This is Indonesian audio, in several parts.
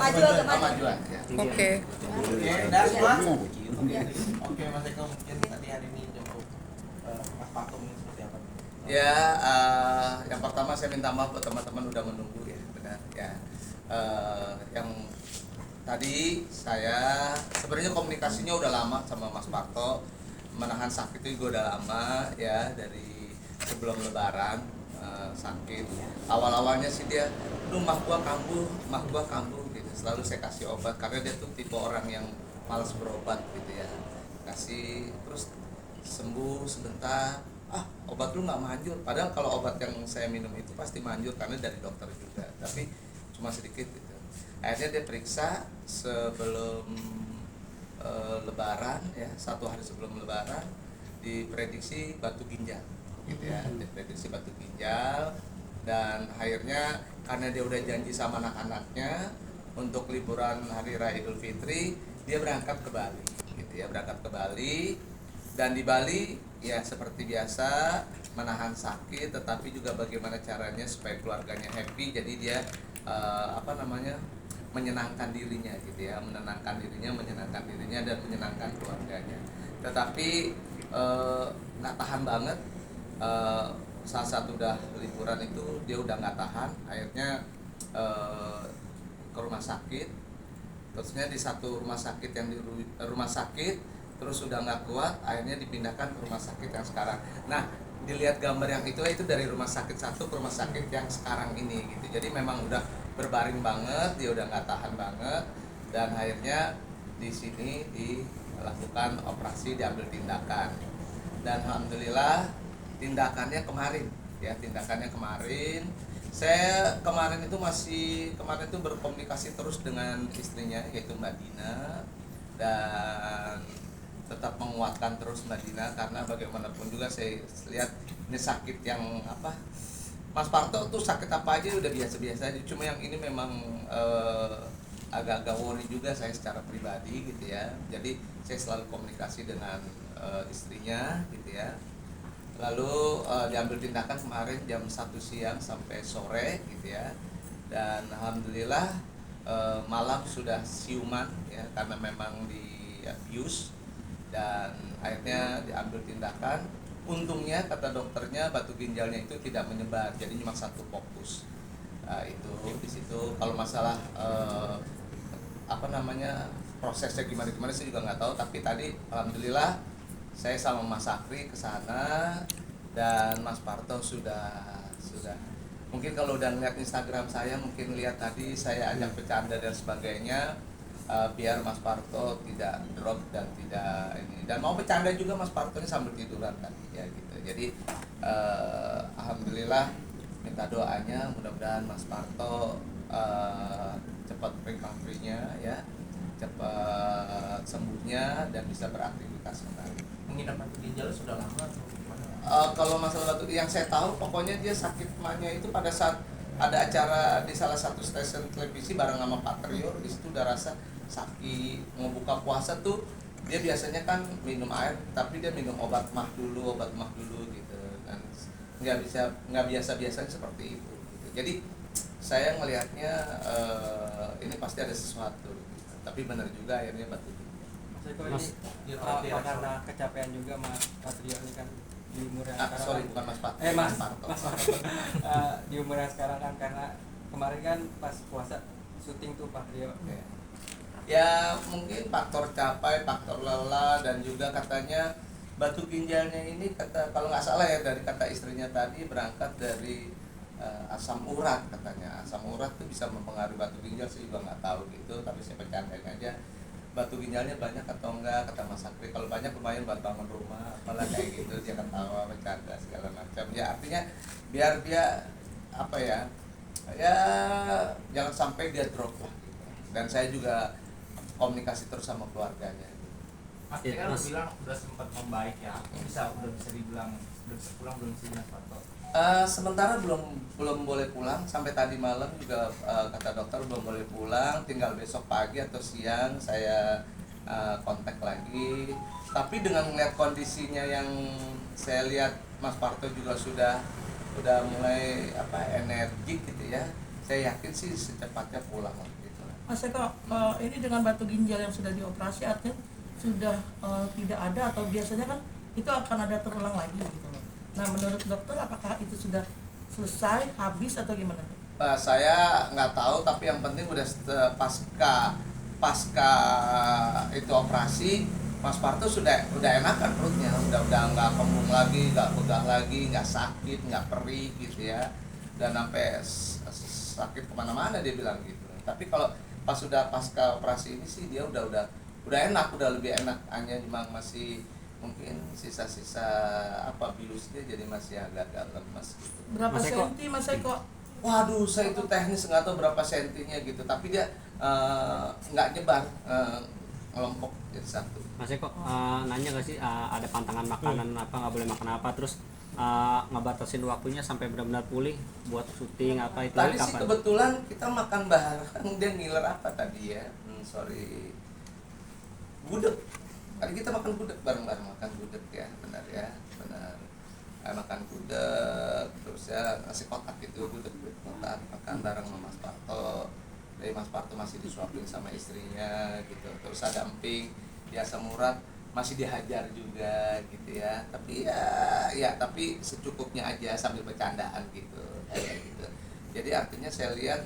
Kemajuan. Kemajuan ya. Oke. Dah semua. Oke, Mas Eko, mungkin tadi hari ini jemput Mas Patung ini seperti apa? Ya, yang pertama saya minta maaf buat teman-teman udah menunggu ya, benar ya. Yang tadi saya sebenarnya komunikasinya udah lama sama Mas Parto, menahan sakit itu juga udah lama ya, dari sebelum Lebaran sakit. Awal-awalnya sih dia, mah gua kambuh gitu. Selalu saya kasih obat karena dia tuh tipe orang yang malas berobat gitu ya. Kasih terus sembuh sebentar, obat lu nggak manjur, padahal kalau obat yang saya minum itu pasti manjur karena dari dokter juga, tapi cuma sedikit gitu. Akhirnya dia periksa sebelum Lebaran ya, 1 hari sebelum Lebaran diprediksi batu ginjal gitu ya, diprediksi batu ginjal. Dan akhirnya karena dia udah janji sama anak-anaknya untuk liburan hari raya Idul Fitri, dia berangkat ke Bali gitu ya, berangkat ke Bali. Dan di Bali ya seperti biasa menahan sakit, tetapi juga bagaimana caranya supaya keluarganya happy. Jadi dia menyenangkan dirinya gitu ya, menenangkan dirinya dan menyenangkan keluarganya. Tetapi nggak tahan banget, saat udah liburan itu dia udah nggak tahan, akhirnya ke rumah sakit. Terusnya di satu rumah sakit yang di rumah sakit terus udah nggak kuat, akhirnya dipindahkan ke rumah sakit yang sekarang. Nah, dilihat gambar yang itu dari rumah sakit satu ke rumah sakit yang sekarang ini gitu. Jadi memang udah berbaring banget, dia udah nggak tahan banget, dan akhirnya di sini dilakukan operasi, diambil tindakan. Dan alhamdulillah tindakannya kemarin. Saya kemarin itu berkomunikasi terus dengan istrinya yaitu Mbak Dina, dan tetap menguatkan terus Mbak Dina karena bagaimanapun juga saya lihat ini sakit yang Mas Parto tuh sakit apa aja udah biasa-biasa aja, cuma yang ini memang agak-agak worry juga saya secara pribadi gitu ya. Jadi saya selalu komunikasi dengan istrinya gitu ya. Lalu diambil tindakan kemarin jam 1 siang sampai sore gitu ya. Dan alhamdulillah malam sudah siuman ya, karena memang di abuse, dan akhirnya diambil tindakan. Untungnya kata dokternya batu ginjalnya itu tidak menyebar, jadi cuma satu fokus. Itu di situ. Kalau masalah prosesnya gimana saya juga nggak tahu, tapi tadi alhamdulillah saya sama Mas Sakri ke sana, dan Mas Parto sudah mungkin kalau udah ngeliat Instagram saya, mungkin lihat tadi saya ajak bercanda dan sebagainya, biar Mas Parto tidak drop dan tidak ini. Dan mau bercanda juga Mas Parto ini sambil tiduran tadi ya gitu. Jadi alhamdulillah minta doanya mudah-mudahan Mas Parto cepat recovery-nya ya, cepat sembuhnya dan bisa beraktivitas kembali. Mengidap batu ginjal sudah lama atau gimana? Kalau masalah batu, yang saya tahu pokoknya dia sakit mahnya itu pada saat ada acara di salah satu stasiun televisi bareng sama Pak Trior. Di situ udah rasa sakit, mau buka puasa tuh dia biasanya kan minum air, tapi dia minum obat mah dulu gitu, dan nggak biasanya seperti itu gitu. Jadi saya melihatnya ini pasti ada sesuatu gitu. Tapi benar juga akhirnya batu. Mas, apa karena kecapean juga Mas Patrio ini kan di umur yang sekarang? Bukan Mas Parto. Mas Parto. Di umur yang sekarang kan, karena kemarin kan pas puasa syuting tuh Patrio. Ya mungkin faktor capek, faktor lelah, dan juga katanya batu ginjalnya ini kalau nggak salah ya dari kata istrinya tadi berangkat dari asam urat katanya. Asam urat tuh bisa mempengaruhi batu ginjal, saya juga nggak tahu gitu, tapi saya bercandain aja. Batu ginjalnya banyak atau enggak, kata Mas Sakri, kalau banyak lumayan buat bangun rumah apalah kayak gitu. Dia ketawa bercanda segala macam ya, artinya biar dia ya jangan sampai dia drop lah gitu. Dan saya juga komunikasi terus sama keluarganya. Mas kan bilang udah sempat membaik ya, udah bisa dibilang udah bisa pulang belum sih Mas Parto? Sementara belum boleh pulang, sampai tadi malam juga kata dokter belum boleh pulang, tinggal besok pagi atau siang saya kontak lagi. Tapi dengan melihat kondisinya yang saya lihat Mas Parto juga sudah mulai energik gitu ya, saya yakin sih secepatnya pulang gitu. Mas Eko, ini dengan batu ginjal yang sudah dioperasi artinya sudah tidak ada atau biasanya kan itu akan ada terulang lagi gitu loh. Nah menurut dokter apakah itu sudah selesai, habis atau gimana? Saya nggak tahu, tapi yang penting udah pasca pasca itu operasi, Mas Parto udah enakan perutnya, udah nggak kembung lagi, nggak begah lagi, nggak sakit, nggak perih gitu ya, dan sampai sakit kemana-mana dia bilang gitu. Tapi kalau pas sudah pasca operasi ini sih dia udah enak, udah lebih enak, hanya cuma masih mungkin sisa-sisa apa bilusnya jadi masih agak lemas gitu. Berapa Mas Eko? senti Mas Eko? Waduh, saya itu teknis nggak tahu berapa sentinya gitu, tapi dia nggak nyebar, ngelompok jadi satu. Mas Eko, nanya gak sih ada pantangan makanan apa, nggak boleh makan apa, terus ngebatasin waktunya sampai benar-benar pulih buat syuting apa itu Tadi sih kapan? kebetulan kita makan bareng, dia ngiler apa tadi ya? Sorry, gudeg. Tadi kita makan gudeg bareng-bareng, makan gudeg ya, benar ya, benar. Makan gudeg, terus ya nasi kotak gitu, gudeg kotak, makan bareng sama Mas Parto. Dari Mas Parto masih disuapin sama istrinya gitu, terus ada emping, biasa Murad masih dihajar juga gitu ya, tapi tapi secukupnya aja sambil bercandaan gitu, kayak gitu. Jadi artinya saya lihat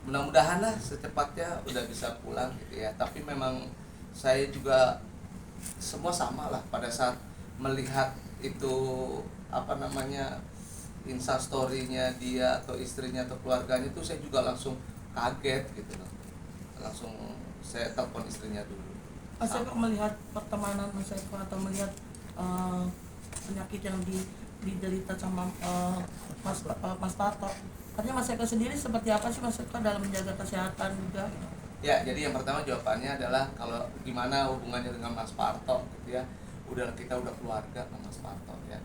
mudah-mudahan lah secepatnya udah bisa pulang gitu ya, tapi memang saya juga semua sama lah pada saat melihat itu apa namanya instastory-nya dia atau istrinya atau keluarganya itu, saya juga langsung kaget gitu loh, langsung saya telepon istrinya dulu. Mas Eko melihat pertemanan Mas Eko atau melihat penyakit yang diderita sama Mas Parto, artinya Mas Eko sendiri seperti apa sih Mas Eko dalam menjaga kesehatan juga? Ya, jadi yang pertama jawabannya adalah kalau gimana hubungannya dengan Mas Parto gitu ya. Kita udah keluarga sama Mas Parto ya.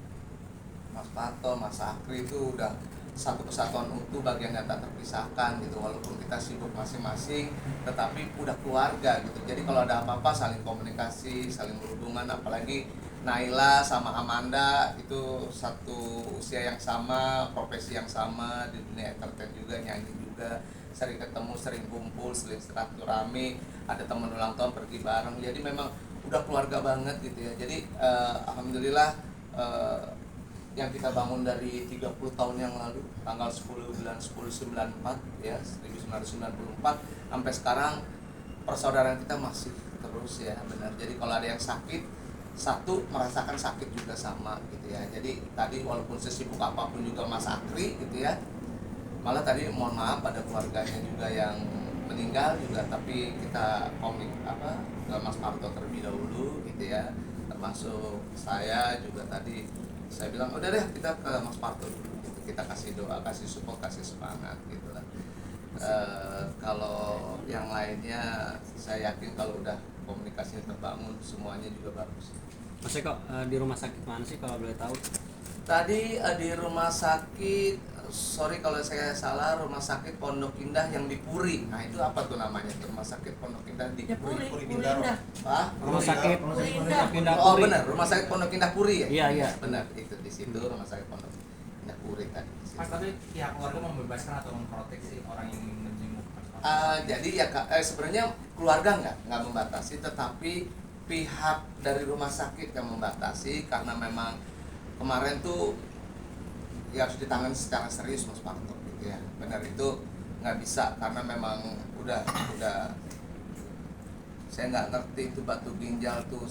Mas Parto, Mas Akri itu udah satu kesatuan utuh, bagian yang tak terpisahkan gitu. Walaupun kita sibuk masing-masing, tetapi udah keluarga gitu. Jadi kalau ada apa-apa saling komunikasi, saling berhubungan, apalagi Naila sama Amanda itu satu usia yang sama, profesi yang sama, di dunia entertain juga, nyanyi juga, sering ketemu, sering kumpul, sering silaturahmi, ada teman ulang tahun pergi bareng, jadi memang udah keluarga banget gitu ya. Jadi alhamdulillah yang kita bangun dari 30 tahun yang lalu, tanggal 10 bulan 10 94 ya, 1994 sampai sekarang persaudaraan kita masih terus ya, benar. Jadi kalau ada yang sakit, satu merasakan sakit juga sama gitu ya. Jadi tadi walaupun sesibuk apapun juga Mas Akri gitu ya, malah tadi mohon maaf pada keluarganya juga yang meninggal juga, tapi kita ke Mas Parto terlebih dahulu gitu ya, termasuk saya juga tadi saya bilang udah deh kita ke Mas Parto dulu gitu, kita kasih doa, kasih support, kasih semangat gitu lah. Kalau yang lainnya saya yakin kalau udah komunikasinya terbangun semuanya juga bagus. Mas Eko, di rumah sakit mana sih kalau boleh tahu? Tadi di rumah sakit, sorry kalau saya salah, rumah sakit Pondok Indah yang di Puri. Nah itu apa tuh namanya? Rumah sakit Pondok Indah di Ya Puri. Puri Indah. Hah? Rumah sakit Pindah Oh Puri. benar, rumah sakit Pondok Indah Puri ya? Iya, iya. Benar, itu di situ rumah sakit Pondok Indah Puri tadi. di situ. Mas, tapi pihak keluarga membebaskan atau memproteksi orang yang ingin menjenguk Mas? Jadi ya sebenarnya keluarga nggak membatasi, tetapi pihak dari rumah sakit yang membatasi karena memang kemarin tuh ya harus ditangani secara serius Mas Parto gitu ya. Benar, itu nggak bisa karena memang udah saya nggak ngerti itu batu ginjal tuh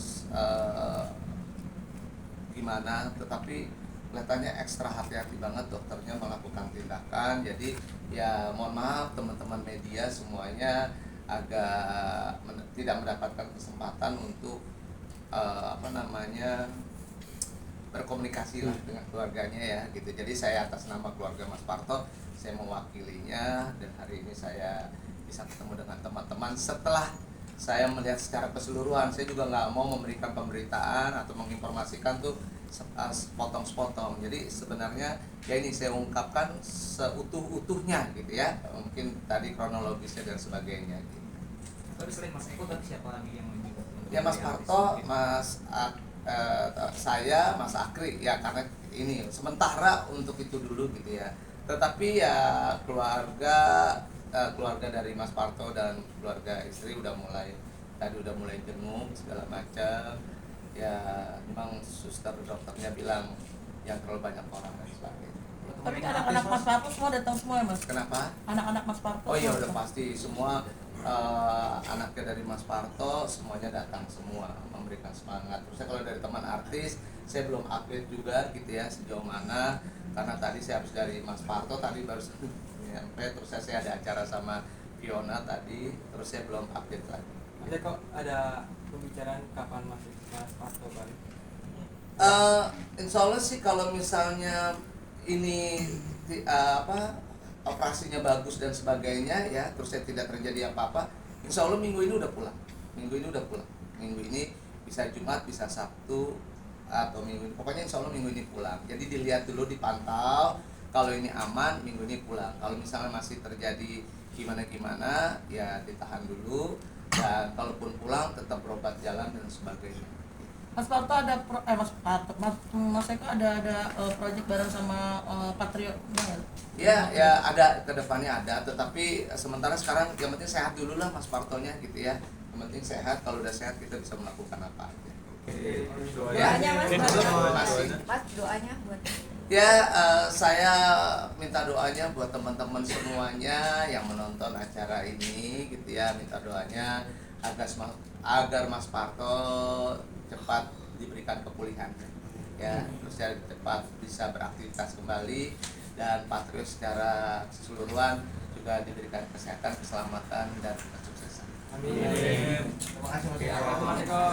gimana, tetapi kelihatannya ekstra hati-hati banget dokternya melakukan tindakan. Jadi ya mohon maaf teman-teman media semuanya agak tidak mendapatkan kesempatan untuk berkomunikasi lah dengan keluarganya ya gitu. Jadi saya atas nama keluarga Mas Parto saya mewakilinya, dan hari ini saya bisa ketemu dengan teman-teman setelah saya melihat secara keseluruhan. Saya juga nggak mau memberikan pemberitaan atau menginformasikan tuh sepotong-sepotong. Jadi sebenarnya ya ini saya ungkapkan seutuh-utuhnya gitu ya. Mungkin tadi kronologisnya dan sebagainya gitu. Tapi selain Mas Eko, tapi siapa lagi yang menjenguk? Ya Mas Parto, saya, Mas Akri ya, karena ini sementara untuk itu dulu gitu ya. Tetapi ya keluarga keluarga dari Mas Parto dan keluarga istri udah mulai jenguk segala macam. Ya memang suster dokternya bilang yang terlalu banyak orang dan sebagainya. Tapi anak-anak Mas Parto semua datang semua ya Mas? Kenapa? Anak-anak Mas Parto. Oh iya semua udah datang. pasti semua anaknya dari Mas Parto semuanya datang semua memberikan semangat. Terusnya kalau dari teman artis saya belum update juga gitu ya sejauh mana, karena tadi saya habis dari Mas Parto tadi baru nyampe, terus saya ada acara sama Fiona tadi, terus saya belum update lagi. Ada kok ada pembicaraan kapan masuk Mas Parto balik? Insya Allah sih kalau misalnya ini operasinya bagus dan sebagainya ya, terus saya tidak terjadi apa-apa, insya Allah minggu ini udah pulang. Minggu ini bisa Jumat, bisa Sabtu atau minggu ini, pokoknya insya Allah minggu ini pulang. Jadi dilihat dulu, dipantau, kalau ini aman minggu ini pulang. Kalau misalnya masih terjadi gimana ya ditahan dulu, dan kalaupun pulang tetap berobat jalan dan sebagainya. Mas Parto ada Mas Eko ada project bareng sama Patriot nggak? Ya ada, kedepannya ada, tetapi sementara sekarang yang penting sehat dulu lah Mas Partonya gitu ya. Yang penting sehat, kalau udah sehat kita bisa melakukan apa aja. Doanya Mas, Terima kasih. Mas doanya buat Ya, saya minta doanya buat teman-teman semuanya yang menonton acara ini gitu ya, minta doanya agar Mas Parto cepat diberikan kepulihan ya, terus cepat bisa beraktivitas kembali, dan Patriot secara keseluruhan juga diberikan kesehatan, keselamatan dan kesuksesan. Amin. Terima kasih Mas. Mas Eko.